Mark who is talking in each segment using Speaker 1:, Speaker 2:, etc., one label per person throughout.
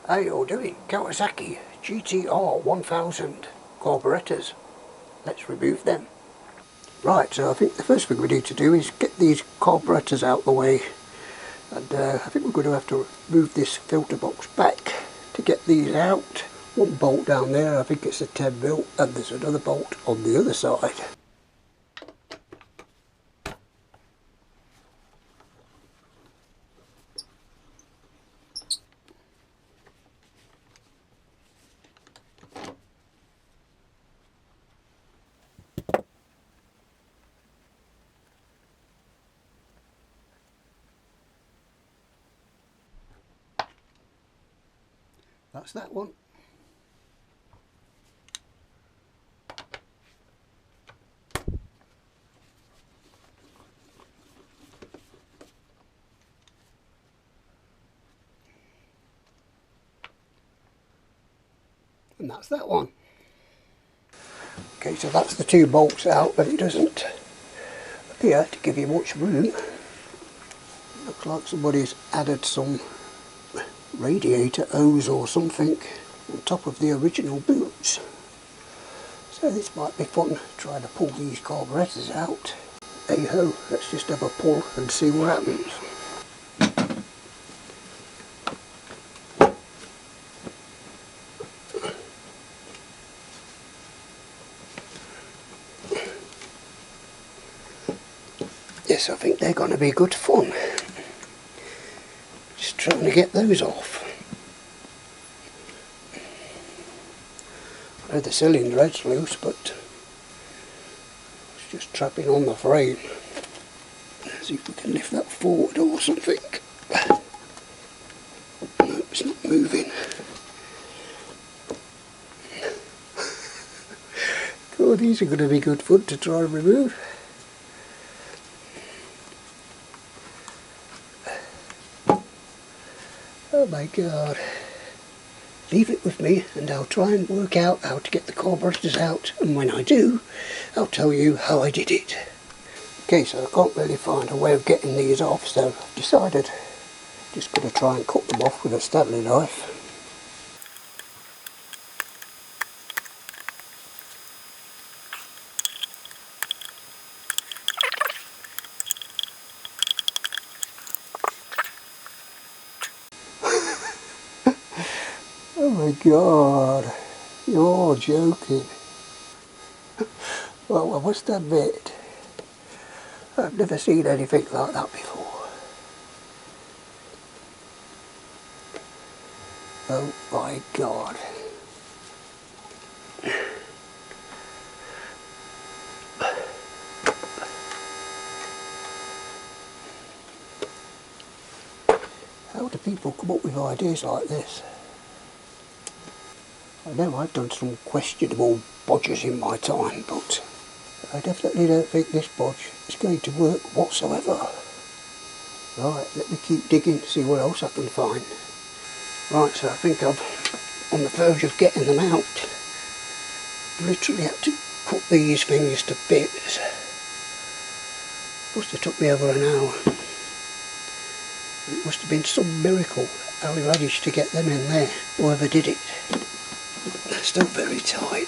Speaker 1: How you all doing? Kawasaki GTR 1000 carburetors. Let's remove them. Right, so I think the first thing we need to do is get these carburetors out of the way, and I think we're going to have to move this filter box back to get these out. One bolt down there, I think it's a 10mm, and there's another bolt on the other side. That's that one. And that's that one. Okay, so that's the two bolts out, but it doesn't appear to give you much room. Looks like somebody's added some radiator hose or something on top of the original boots. So this might be fun, trying to pull these carburetors out. Hey ho, let's just have a pull and see what happens. Yes, I think they're going to be good fun. Just trying to get those off. I know the cylinder head's loose, but it's just trapping on the frame. Let's see if we can lift that forward or something. No, it's not moving. Oh, these are going to be good fun to try and remove. Oh my god. Leave it with me and I'll try and work out how to get the carburetors out, and when I do, I'll tell you how I did it. Okay, so I can't really find a way of getting these off, so I've decided I'm just going to try and cut them off with a Stanley knife. Oh my god, you're joking. Well, I must admit, I've never seen anything like that before. Oh my god. How do people come up with ideas like this? I know I've done some questionable bodges in my time, but I definitely don't think this bodge is going to work whatsoever. Right, let me keep digging to see what else I can find. Right, so I think I'm on the verge of getting them out. Literally had to cut these things to bits. Must have took me over an hour. It must have been some miracle how we managed to get them in there, whoever did it. They're still very tight.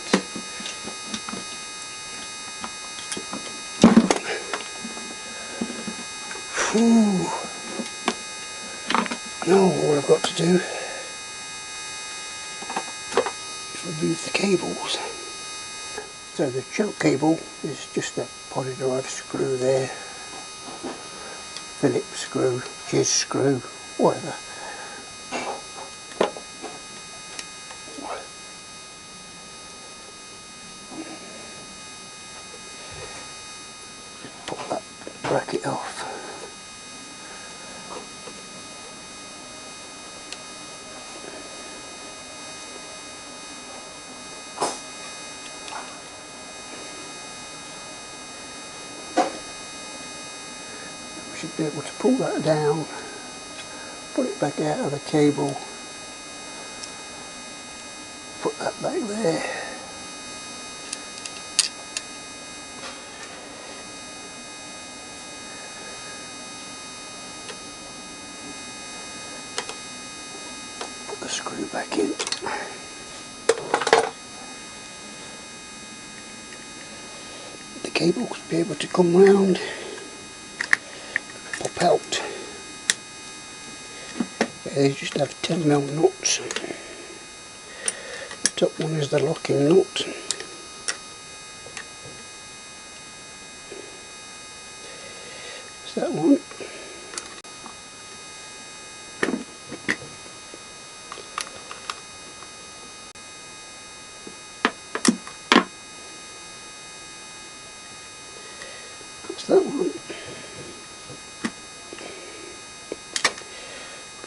Speaker 1: Whew. Now all I've got to do is remove the cables. So the choke cable is just a polydrive screw there, Phillips screw, jizz screw, whatever. Put that bracket off. Should be able to pull that down, put it back out of the cable, put that back there. the screw back in. The cable will be able to come round, pop out. They just have 10mm nuts. The top one is the locking nut. That's that one. That's that one.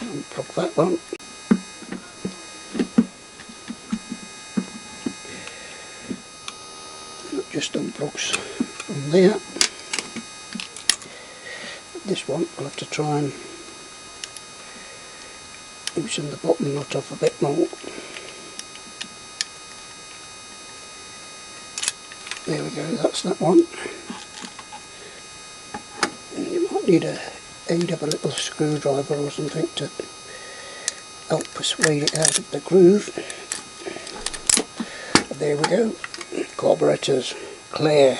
Speaker 1: Unplug that one. That just unplugs from there. This one I'll have to try and loosen the bottom nut off a bit more. There we go, that's that one. And you might need a aid of a little screwdriver or something to help persuade it out of the groove. But there we go, carburetors clear.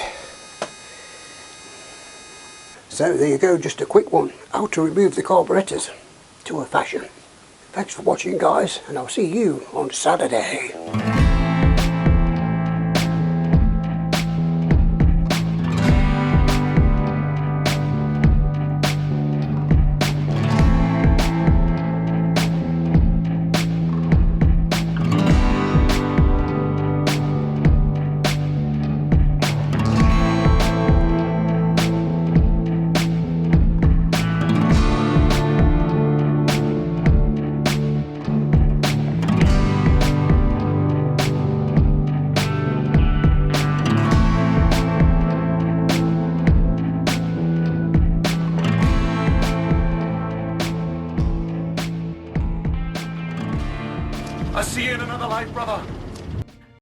Speaker 1: So there you go, just a quick one, how to remove the carburetors to a fashion. Thanks for watching guys, and I'll see you on Saturday.
Speaker 2: I'll see you in another life, brother.